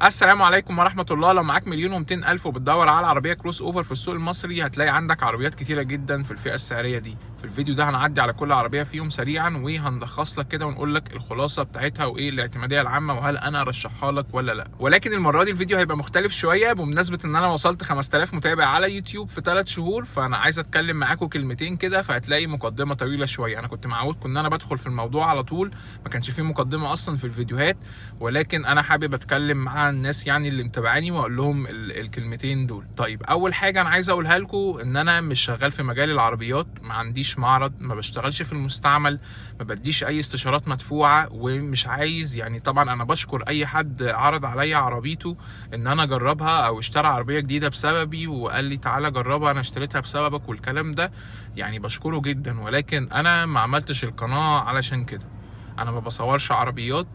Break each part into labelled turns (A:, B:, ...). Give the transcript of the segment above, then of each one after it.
A: السلام عليكم ورحمة الله. لو معاك 1,200,000 وبتدور على عربية كروس اوفر في السوق المصري، هتلاقي عندك عربيات كتيرة جدا في الفئة السعرية دي. في الفيديو ده هنعدي على كل عربية فيهم سريعا، وهنلخص لك كده ونقول لك الخلاصة بتاعتها وايه الاعتمادية العامة، وهل انا ارشحها لك ولا لا. ولكن المرة دي الفيديو هيبقى مختلف شوية بمناسبة ان انا وصلت 5000 متابع على يوتيوب في 3 شهور، فانا عايز اتكلم معاكم كلمتين كده، فهتلاقي مقدمة طويلة شوية. انا كنت معود ان انا بدخل في الموضوع على طول، ما كانش فيه مقدمة اصلا في الفيديوهات، ولكن انا حابب اتكلم مع الناس يعني اللي متابعاني واقول لهم الكلمتين دول. طيب، اول حاجه انا عايز اقولها لكم ان انا مش شغال في مجال العربيات، ما عنديش معرض، ما بشتغلش في المستعمل، ما بديش اي استشارات مدفوعه، ومش عايز يعني. طبعا انا بشكر اي حد عرض عليا عربيته ان انا اجربها، او اشترى عربيه جديده بسببي وقال لي تعالى جربها انا اشتريتها بسببك والكلام ده، يعني بشكره جدا. ولكن انا ما عملتش القناه علشان كده. انا ما بصورش عربيات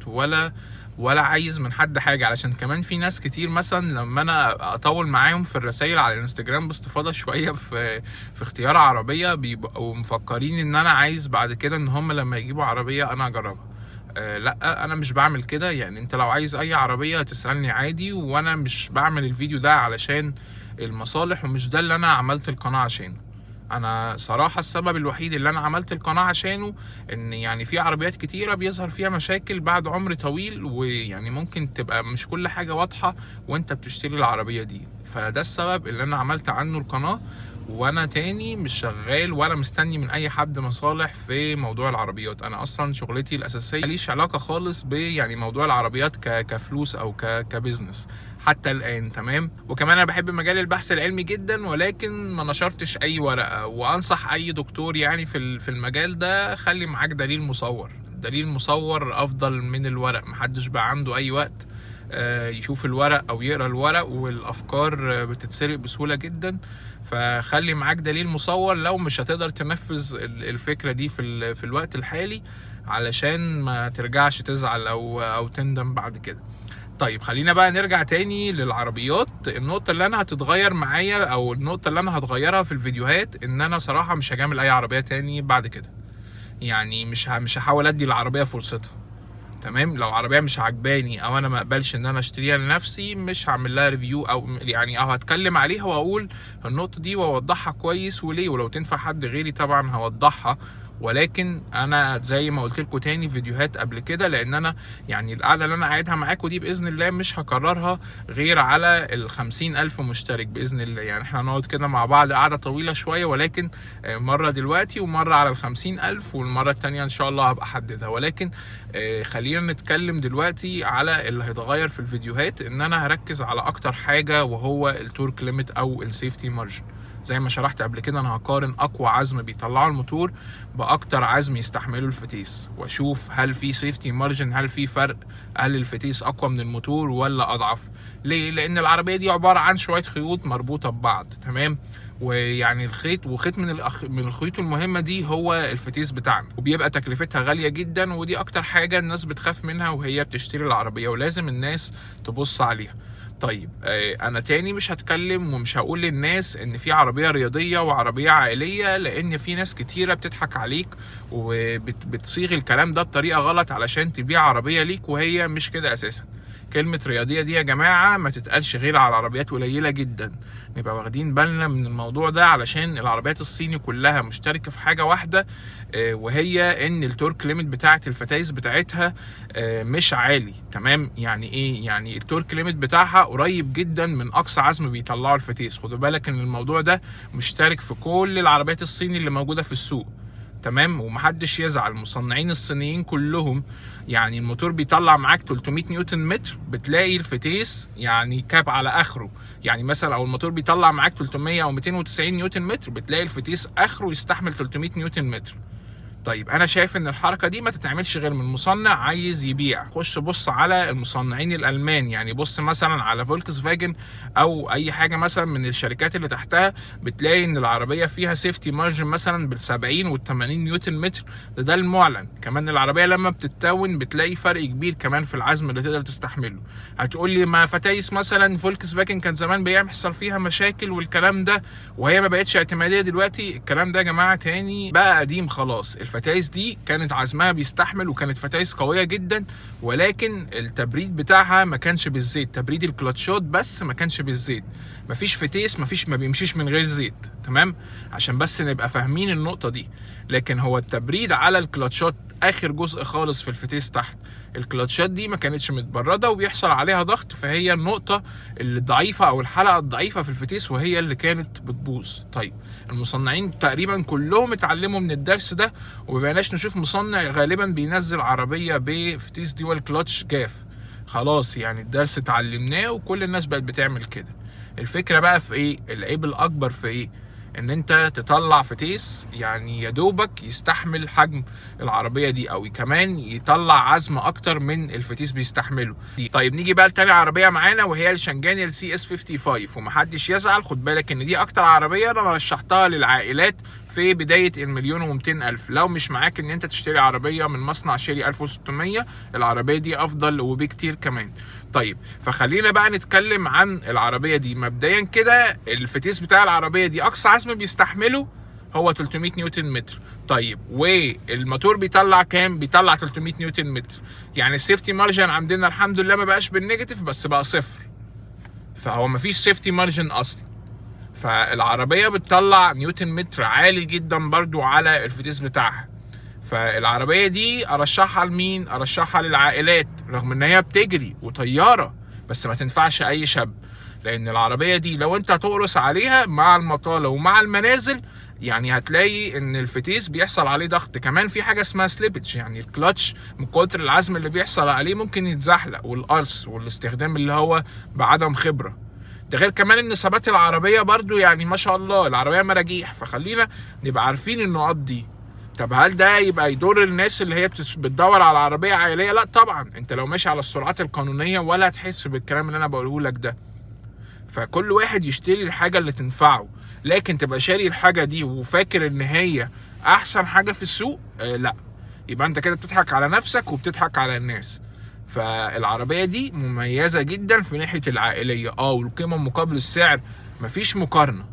A: ولا عايز من حد حاجه، علشان كمان في ناس كتير مثلا لما انا اطول معاهم في الرسائل على الانستجرام باستفاضه شويه في اختيار عربيه، بيبقوا مفكرين ان انا عايز بعد كده ان هم لما يجيبوا عربيه انا اجربها. لا، انا مش بعمل كده. يعني انت لو عايز اي عربيه تسالني عادي، وانا مش بعمل الفيديو ده علشان المصالح، ومش ده اللي انا عملت القناه عشانه. انا صراحة السبب الوحيد اللي انا عملت القناة عشانه ان يعني في عربيات كتيرة بيظهر فيها مشاكل بعد عمر طويل، ويعني ممكن تبقى مش كل حاجة واضحة وانت بتشتري العربية دي. فده السبب اللي انا عملت عنه القناة. وانا تاني مش شغال ولا مستني من اي حد مصالح في موضوع العربيات. انا اصلا شغلتي الاساسيه ماليش علاقه خالص يعني موضوع العربيات كفلوس او كبزنس حتى الان. تمام. وكمان انا بحب مجال البحث العلمي جدا، ولكن ما نشرتش اي ورقه. وانصح اي دكتور يعني في المجال ده، خلي معاك دليل مصور. دليل مصور افضل من الورق. محدش بقى عنده اي وقت يشوف الورق او يقرا الورق، والافكار بتتسرق بسهوله جدا. فخلي معاك دليل مصور لو مش هتقدر تنفذ الفكره دي في الوقت الحالي، علشان ما ترجعش تزعل او تندم بعد كده. طيب، خلينا بقى نرجع تاني للعربيات. النقطة اللي انا هتتغير معايا، او النقطة اللي انا هتغيرها في الفيديوهات، ان انا صراحة مش هجامل اي عربية تاني بعد كده. يعني مش هحاول ادي العربية فرصتها. تمام. لو عربيه مش عجباني او انا ما اقبلش ان انا اشتريها لنفسي، مش هعمل لها ريفيو، او يعني هتكلم عليها واقول النقطه دي واوضحها كويس وليه، ولو تنفع حد غيري طبعا هوضحها. ولكن انا زي ما قلت لكم تاني في فيديوهات قبل كده، لان انا يعني القعده اللي انا قاعدها معاكم دي باذن الله مش هكررها غير على 50,000 مشترك باذن الله. يعني احنا هنقعد كده مع بعض قعده طويله شويه، ولكن مره دلوقتي ومره على 50,000، والمره التانيه ان شاء الله هبقى احددها. ولكن خلينا نتكلم دلوقتي على اللي هيتغير في الفيديوهات. ان انا هركز على اكتر حاجه، وهو التورك ليميت او السيفتي مارجن. زي ما شرحت قبل كده، انا هقارن اقوى عزم بيطلعه الموتور باكتر عزم يستحمله الفتيس، واشوف هل في سيفتي مارجن، هل في فرق، هل الفتيس اقوى من الموتور ولا اضعف. ليه؟ لان العربيه دي عباره عن شويه خيوط مربوطه ببعض. تمام. ويعني وخيط من الخيوط المهمه دي هو الفتيس بتاعنا، وبيبقى تكلفتها غاليه جدا، ودي اكتر حاجه الناس بتخاف منها وهي بتشتري العربيه، ولازم الناس تبص عليها. طيب، انا تاني مش هتكلم ومش هقول للناس ان في عربيه رياضيه وعربيه عائليه، لان في ناس كتيره بتضحك عليك وبتصيغ الكلام ده بطريقه غلط علشان تبيع عربيه ليك، وهي مش كده اساسا. كلمة رياضية دي يا جماعة ما تتقالش غير على عربيات قليلة جدا. نبقى واخدين بالنا من الموضوع ده، علشان العربيات الصيني كلها مشتركة في حاجة واحدة، وهي ان التورك ليميت بتاعة الفتايس بتاعتها مش عالي. تمام. يعني ايه؟ يعني التورك ليميت بتاعها قريب جدا من اقصى عزم بيطلعه الفتيس. خدوا بالك ان الموضوع ده مشترك في كل العربيات الصيني اللي موجودة في السوق. تمام. ومحدش يزعل، المصنعين الصينيين كلهم يعني الموتور بيطلع معاك 300 نيوتن متر، بتلاقي الفتيس يعني كاب على اخره. يعني مثلا او الموتور بيطلع معاك 300 او 290 نيوتن متر، بتلاقي الفتيس اخره يستحمل 300 نيوتن متر. طيب، انا شايف ان الحركه دي ما تتعملش غير من مصنع عايز يبيع. خش بص على المصنعين الالمان، يعني بص مثلا على فولكس فاجن او اي حاجه مثلا من الشركات اللي تحتها، بتلاقي ان العربيه فيها سيفتي مارجن مثلا بال70 وال80 نيوتن متر. ده المعلن. كمان العربيه لما بتتون بتلاقي فرق كبير كمان في العزم اللي تقدر تستحمله. هتقول لي ما فتايس مثلا فولكس فاجن كان زمان بيحصل فيها مشاكل والكلام ده، وهي ما بقتش اعتماديه دلوقتي. الكلام ده يا جماعه تاني بقى قديم خلاص. الفتايس دي كانت عزمها بيستحمل وكانت فتايس قويه جدا، ولكن التبريد بتاعها ما كانش بالزيت، تبريد الكلاتشات بس ما كانش بالزيت. مفيش فتيس ما بيمشيش من غير زيت، تمام؟ عشان بس نبقى فاهمين النقطه دي. لكن هو التبريد على الكلاتشات اخر جزء خالص في الفتيس تحت، الكلاتشات دي ما كانتش متبرده وبيحصل عليها ضغط، فهي النقطه الضعيفه او الحلقه الضعيفه في الفتيس وهي اللي كانت بتبوظ. طيب المصنعين تقريبا كلهم اتعلموا من الدرس ده، ومبقناش نشوف مصنع غالبا بينزل عربيه بفتيس ديوال كلاتش جاف. خلاص يعني الدرس اتعلمناه وكل الناس بقت بتعمل كده. الفكره بقى في ايه؟ العيب الاكبر في ايه؟ ان انت تطلع فتيس يعني يا دوبك يستحمل حجم العربيه دي، او كمان يطلع عزم اكتر من الفتيس بيستحمله دي. طيب نيجي بقى لتاني عربيه معانا، وهي الشنجاني السي اس 55. ومحدش يزعل، خد بالك ان دي اكتر عربيه انا رشحتها للعائلات في بدايه ال1,200,000. لو مش معاك ان انت تشتري عربيه من مصنع شيري 1600، العربيه دي افضل وبكتير كمان. طيب فخلينا بقى نتكلم عن العربيه دي. مبدئيا كده الفتيس بتاع العربيه دي اقصى عزم بيستحمله هو 300 نيوتن متر. طيب والموتور بيطلع كام؟ بيطلع 300 نيوتن متر. يعني السيفتي مارجن عندنا الحمد لله ما بقاش بالنيجاتيف، بس بقى صفر، فهو ما فيش سيفتي مارجن اصلا. فالعربيه بتطلع نيوتن متر عالي جدا برضو على الفتيس بتاعها. فالعربيه دي ارشحها لمين؟ ارشحها للعائلات، رغم ان هي بتجري وطياره، بس ما تنفعش اي شاب. لان العربيه دي لو انت هتقرص عليها مع المطاله ومع المنازل، يعني هتلاقي ان الفتيس بيحصل عليه ضغط. كمان في حاجه اسمها سليبج، يعني الكلاتش من كتر العزم اللي بيحصل عليه ممكن يتزحلق، والقرص والاستخدام اللي هو بعدم خبره. ده غير كمان ان ثبات العربيه برضو يعني ما شاء الله العربيه مراجيح. فخلينا نبقى عارفين النقاط دي. طب هل ده يبقى يضر الناس اللي هي بتدور على عربيه عائليه؟ لا طبعا، انت لو ماشي على السرعات القانونيه ولا هتحس بالكلام اللي انا بقوله لك ده. فكل واحد يشتري الحاجه اللي تنفعه. لكن تبقى شاري الحاجه دي وفاكر ان هي احسن حاجه في السوق، لا، يبقى انت كده بتضحك على نفسك وبتضحك على الناس. فالعربيه دي مميزه جدا في ناحيه العائليه، والقيمه مقابل السعر مفيش مقارنه.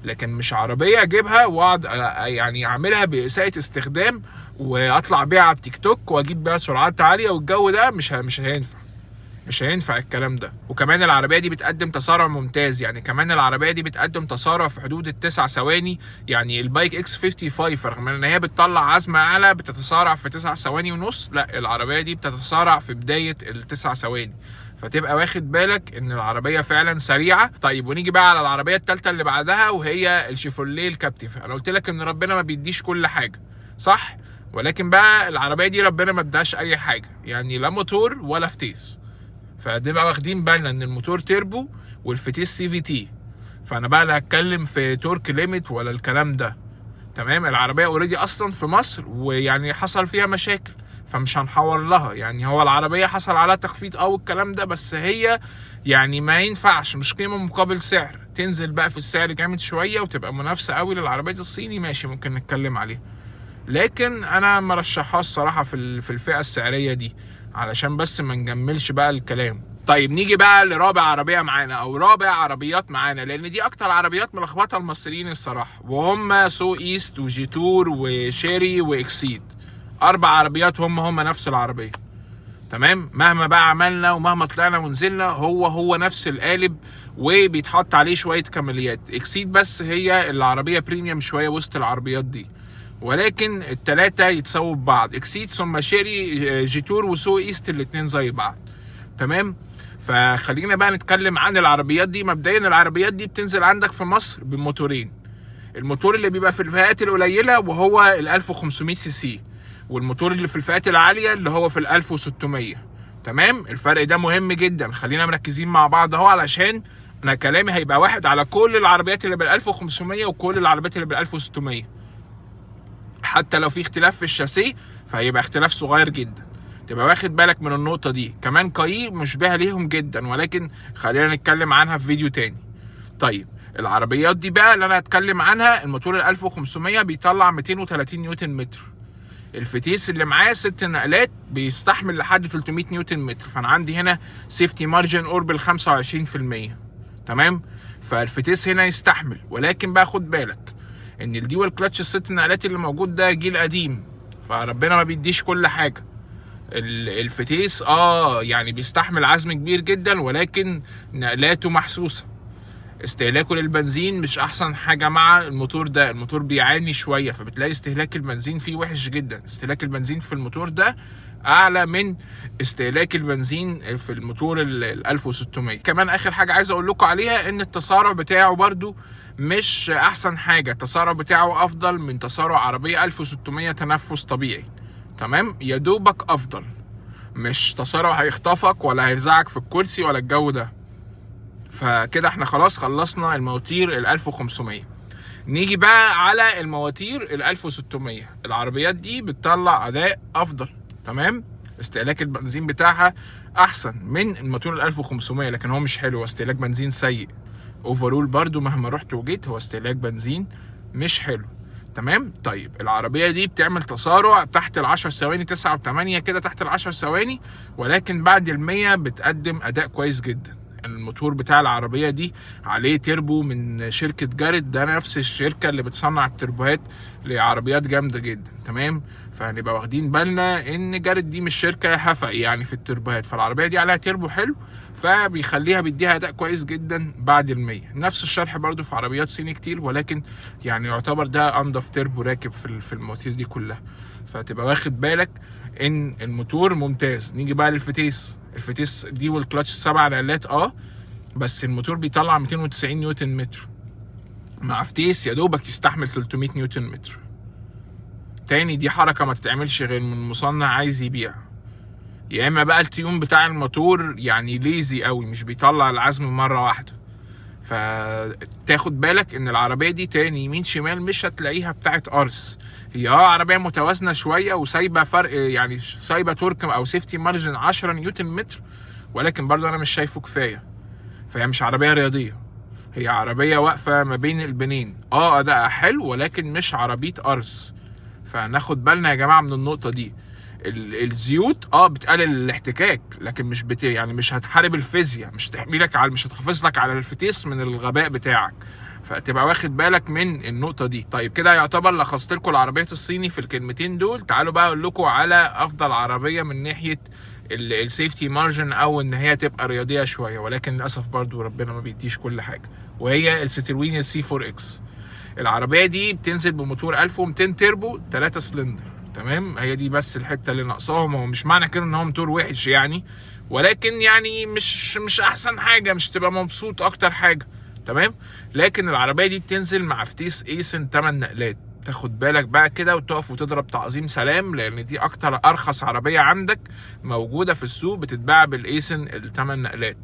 A: لكن مش عربيه اجيبها واقعد يعني اعملها باساءه استخدام واطلع بيها على التيك توك واجيب بيها سرعات عاليه، والجو ده مش هينفع الكلام ده. وكمان العربيه دي بتقدم تسارع ممتاز، يعني كمان العربيه دي بتقدم تسارع في حدود ال9 ثواني. يعني البايك اكس 55 رغم ان هي بتطلع عزم اعلى بتتسارع في 9 ثواني ونص، لا العربيه دي بتتسارع في بدايه ال9 ثواني. فتبقى واخد بالك ان العربيه فعلا سريعه. طيب ونيجي بقى على العربيه الثالثه اللي بعدها، وهي الشيفروليه الكابتيف. انا قلت لك ان ربنا ما بيديش كل حاجه، صح؟ ولكن بقى العربيه دي ربنا ما اداش اي حاجه، يعني لا موتور ولا فتيس. فنبقى واخدين بالنا ان الموتور تيربو والفتيس سي في تي. فانا بقى لا هتكلم في تورك ليميت ولا الكلام ده، تمام؟ العربيه اوريدي اصلا في مصر ويعني حصل فيها مشاكل، فمش هنحور لها. يعني هو العربيه حصل عليها تخفيض الكلام ده، بس هي يعني ما ينفعش، مش قيمه مقابل سعر. تنزل بقى في السعر جامد شويه وتبقى منافسه قوي للعربيات الصيني، ماشي ممكن نتكلم عليها. لكن انا مرشحهاش الصراحه في الفئه السعريه دي، علشان بس ما نجملش بقى الكلام. طيب نيجي بقى لرابع عربيه معانا، او رابع عربيات معانا، لان دي اكتر عربيات ملخبطه المصريين الصراحه، وهم سو ايست وجيتور وشيري واكسيد. 4 عربيات هم نفس العربيه، تمام؟ مهما بقى عملنا ومهما طلعنا ونزلنا هو نفس القالب، وبيتحط عليه شويه كماليات. اكسيد بس هي العربيه بريميوم شويه وسط العربيات دي، ولكن الثلاثه يتساووا ببعض. اكسيد ثم شيري جيتور وسو ايست الاثنين زي بعض، تمام؟ فخلينا بقى نتكلم عن العربيات دي. مبدئيا العربيات دي بتنزل عندك في مصر بموتورين، الموتور اللي بيبقى في الفئات القليله وهو ال 1500 سي سي، والموتور اللي في الفئات العاليه اللي هو في ال 1600. تمام؟ الفرق ده مهم جدا، خلينا مركزين مع بعض اهو، علشان انا كلامي هيبقى واحد على كل العربيات اللي بال 1500 وكل العربيات اللي بال 1600. حتى لو في اختلاف في الشاسيه فهيبقى اختلاف صغير جدا، تبقى واخد بالك من النقطه دي. كمان كاي مشبهه ليهم جدا، ولكن خلينا نتكلم عنها في فيديو تاني. طيب العربيات دي بقى اللي انا هتكلم عنها، الموتور ال 1500 بيطلع 230 نيوتن متر. الفتيس اللي معاه 6 نقلات بيستحمل لحد 300 نيوتن متر، فانا عندي هنا سيفتي مارجن قرب ال 25%، تمام؟ فالفتيس هنا يستحمل. ولكن بقى خد بالك ان الديوال كلاتش ال6 نقلات اللي موجود ده جيل قديم، فربنا ما بيديش كل حاجه. الفتيس يعني بيستحمل عزم كبير جدا، ولكن نقلاته محسوسه. استهلاكه للبنزين مش احسن حاجه مع الموتور ده، الموتور بيعاني شويه، فبتلاقي استهلاك البنزين فيه وحش جدا. استهلاك البنزين في الموتور ده اعلى من استهلاك البنزين في الموتور ال 1600. كمان اخر حاجه عايز اقول لكم عليها ان التسارع بتاعه برده مش احسن حاجه. التسارع بتاعه افضل من تسارع عربيه 1600 تنفس طبيعي، تمام؟ يا دوبك افضل، مش تسارع هيخطفك ولا هيرزعك في الكرسي ولا الجو ده. فكده احنا خلاص خلصنا المواتير ال 1500. نيجي بقى على المواتير ال 1600. العربيات دي بتطلع اداء افضل، تمام؟ استهلاك البنزين بتاعها احسن من الموتور ال 1500، لكن هو مش حلو، استهلاك بنزين سيء. اوفرول برضو مهما رحت وجيت هو استهلاك بنزين مش حلو، تمام؟ طيب العربيه دي بتعمل تسارع تحت ال 10 ثواني، 9 و8 كده تحت ال 10 ثواني، ولكن بعد ال 100 بتقدم اداء كويس جدا. الموتور بتاع العربيه دي عليه تيربو من شركه جارد، ده نفس الشركه اللي بتصنع التربوهات لعربيات جامده جدا، تمام؟ فهنبقى واخدين بالنا ان جارد دي مش شركه هفق يعني في التربوهات، فالعربيه دي عليها تيربو حلو، فبيخليها بيديها اداء كويس جدا بعد ال 100. نفس الشرح برده في عربيات صيني كتير، ولكن يعني يعتبر ده انضف تيربو راكب في المواتير دي كلها، فتبقى واخد بالك ان الموتور ممتاز. نيجي بقى للفتيس. الفتيس دي والكلاتش 7 نقلات بس الموتور بيطلع 290 نيوتن متر، مع فتيس يا دوبك يستحمل 300 نيوتن متر. تاني دي حركه ما تتعملش غير من مصنع عايز يبيع، يا اما بقى التيون بتاع الموتور يعني ليزي قوي، مش بيطلع العزم مره واحده. فتاخد بالك ان العربيه دي تاني يمين شمال مش هتلاقيها بتاعت ارس. هي عربيه متوازنه شويه وسايبه فرق، يعني سايبه تورك او سيفتي مارجن 10 نيوتن متر، ولكن برضه انا مش شايفه كفايه. فهي مش عربيه رياضيه، هي عربيه واقفه ما بين البنين. اداءها حلو ولكن مش عربيه ارس. فناخد بالنا يا جماعه من النقطه دي. الزيوت بتقلل الاحتكاك، لكن مش يعني مش هتحارب الفيزياء، مش مش هتحافظ لك على الفتيس من الغباء بتاعك. فتبقى واخد بالك من النقطه دي. طيب كده يعتبر لخصت لكم العربيات الصيني في الكلمتين دول. تعالوا بقى اقول لكم على افضل عربيه من ناحيه السيفتي مارجن، او ان هي تبقى رياضيه شويه، ولكن للاسف برضو ربنا ما بيديش كل حاجه، وهي الستروين سي 4 اكس. العربيه دي بتنزل بموتور 1200 تيربو 3 سلندر، تمام؟ هي دي بس الحته اللي ناقصاهم. هو مش معنى كده ان هو موتور وحش يعني، ولكن يعني مش احسن حاجه، مش تبقى مبسوط اكتر حاجه، تمام؟ لكن العربيه دي بتنزل مع فتيس ايسن 8 نقلات. تاخد بالك بقى كده وتقف وتضرب تعظيم سلام، لان دي ارخص عربيه عندك موجوده في السوق بتتباع بالايسن ال8 نقلات،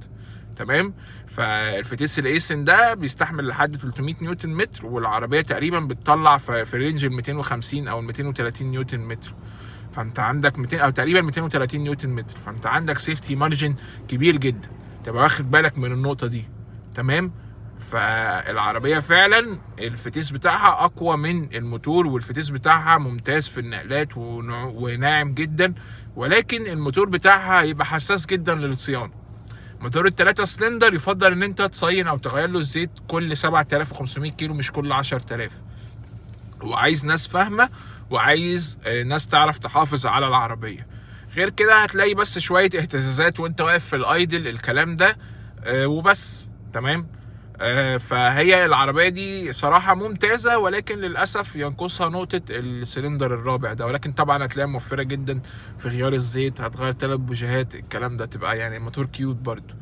A: تمام؟ فالفتيس الايسن ده بيستحمل لحد 300 نيوتن متر، والعربيه تقريبا بتطلع في رينج ال 250 او ال 230 نيوتن متر. فانت عندك 200 او تقريبا 230 نيوتن متر، فانت عندك سيفتي مارجن كبير جدا. تبقى واخد بالك من النقطه دي، تمام؟ فالعربيه فعلا الفتيس بتاعها اقوى من الموتور، والفتيس بتاعها ممتاز في النقلات وناعم جدا، ولكن الموتور بتاعها هيبقى حساس جدا للصيانه. موتور ال3 سلندر يفضل ان انت تصين او تغير له الزيت كل 7500 كيلو مش كل 10000. وعايز ناس فاهمه، وعايز ناس تعرف تحافظ على العربيه. غير كده هتلاقي بس شويه اهتزازات وانت واقف في الايدل، الكلام ده وبس، تمام؟ فهي العربيه دي صراحه ممتازه، ولكن للاسف ينقصها نقطه السلندر الرابع ده، ولكن طبعا هتلاقيها موفره جدا في غيار الزيت، هتغير 3 بوجيهات، الكلام ده تبقى يعني موتور كيوت برضو.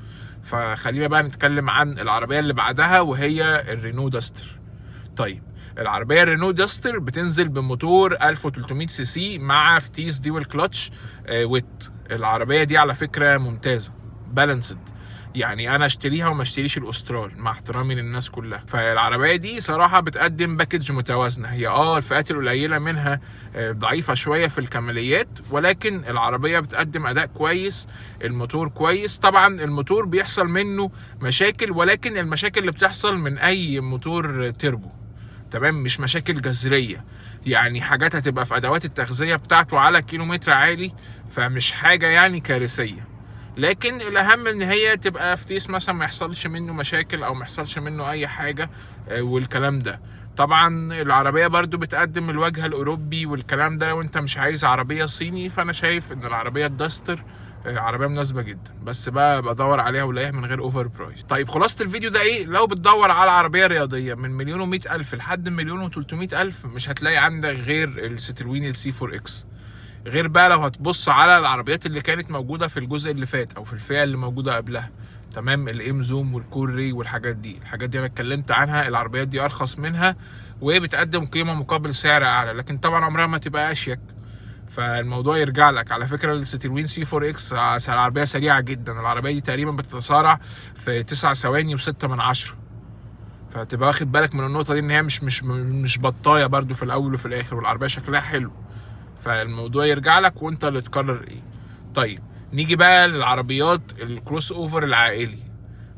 A: فخلينا بقى نتكلم عن العربيه اللي بعدها، وهي الرينو داستر. طيب العربيه الرينو داستر بتنزل بموتور 1300 سي سي مع فتيس ديوال كلاتش ويت. العربيه دي على فكره ممتازه، بالانسد، يعني انا اشتريها وما اشتريش الاسترال مع احترامي للناس كلها. فالعربيه دي صراحه بتقدم باكج متوازنه. هي الفئات القليله منها ضعيفه شويه في الكماليات، ولكن العربيه بتقدم اداء كويس، الموتور كويس. طبعا الموتور بيحصل منه مشاكل، ولكن المشاكل اللي بتحصل من اي موتور تيربو، تمام؟ مش مشاكل جذريه، يعني حاجات هتبقى في ادوات التغذيه بتاعته على كيلومتر عالي، فمش حاجه يعني كارثيه. لكن الاهم ان هي تبقى فتيس مثلا ما يحصلش منه مشاكل او ما يحصلش منه اي حاجه والكلام ده. طبعا العربيه برضو بتقدم الواجهه الاوروبي والكلام ده. لو انت مش عايز عربيه صيني فانا شايف ان العربيه الداستر عربيه مناسبه جدا، بس بقى بدور عليها ولاقيها من غير اوفر برايس. طيب خلاصه الفيديو ده ايه؟ لو بتدور على عربيه رياضيه من 1,100,000 لحد 1,300,000 مش هتلاقي عندك غير الستروين السي 4 اكس. غير بقى لو هتبص على العربيات اللي كانت موجوده في الجزء اللي فات او في الفئه اللي موجوده قبلها، تمام، الام زوم والكوري والحاجات دي انا اتكلمت عنها. العربيات دي ارخص منها وبتقدم قيمه مقابل سعر اعلى، لكن طبعا عمرها ما تبقى اشيك. فالموضوع يرجع لك. على فكره الستروين سي 4 اكس العربيه سريعه جدا. العربيه دي تقريبا بتتسارع في 9 ثواني و6 من 10. فتبقى واخد بالك من النقطه دي، ان هي مش بطايه برده في الاول وفي الاخر، والعربيه شكلها حلو. فالموضوع يرجع لك وانت اللي تقرر ايه. طيب نيجي بقى للعربيات الكروس اوفر العائلي.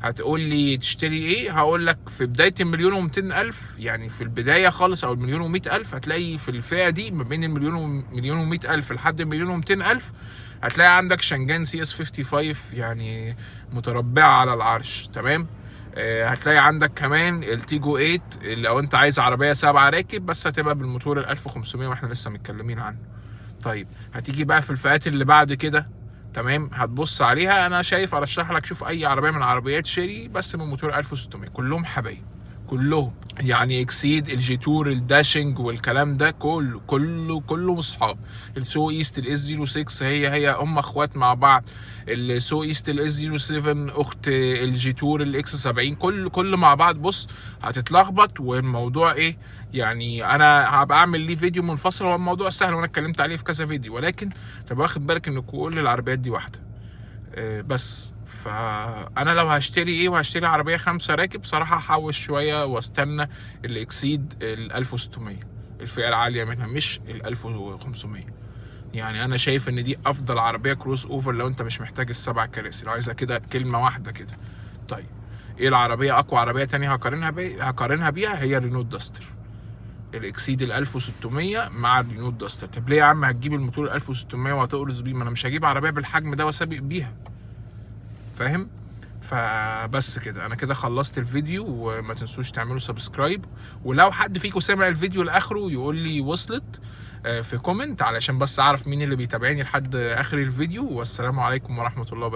A: هتقول لي تشتري ايه؟ هقول لك في بدايه ال1,200,000، يعني في البدايه خالص، او ال1,100,000، هتلاقي في الفئه دي ما بين ال1,100,000 لحد ال1,200,000 هتلاقي عندك شانجان سي اس 55 يعني متربعه على العرش، تمام. هتلاقي عندك كمان التيجو 8 لو انت عايز عربيه 7 راكب، بس هتبقى بالموتور ال 1500 واحنا لسه متكلمين عنه. طيب هتيجي بقى في الفئات اللي بعد كده، تمام، هتبص عليها. انا شايف ارشح لك شوف اي عربيه من عربيات شيري بس من موتور 1600، كلهم حبايب كلهم، يعني اكسيد، الجي تور، الداشنج والكلام ده كله اصحاب. السو ايست الاس 06 هي اخوات مع بعض. السو ايست الاس 07 اخت الجي تور الاكس 70، كل مع بعض. بص هتتلخبط والموضوع ايه يعني. انا هبقى اعمل ليه فيديو منفصل. هو الموضوع سهل وانا اتكلمت عليه في كذا فيديو، ولكن تبقى واخد بالك ان كل العربيات دي واحده بس. فانا لو هشتري ايه وهشتري عربيه 5 راكب، بصراحه هحوش شويه واستنى الاكسيد ال 1600 الفئه العاليه منها، مش ال 1500. يعني انا شايف ان دي افضل عربيه كروس اوفر لو انت مش محتاج ال7 كراسي، لو عايزها كده كلمه واحده كده. طيب ايه العربيه؟ اقوى عربيه تانية هقارنها بيها هي الرينوت داستر، الاكسيد ال 1600 مع الرينوت داستر. طب ليه يا عم هتجيب الموتور ال 1600 وهتقرص بيه؟ ما انا مش هجيب عربيه بالحجم ده واسابق بيها، فاهم؟ فبس كده، انا كده خلصت الفيديو. وما تنسوش تعملوا سبسكرايب، ولو حد فيكم سمع الفيديو لاخره يقول لي وصلت في كومنت، علشان بس اعرف مين اللي بيتابعني لحد اخر الفيديو. والسلام عليكم ورحمة الله وبركاته.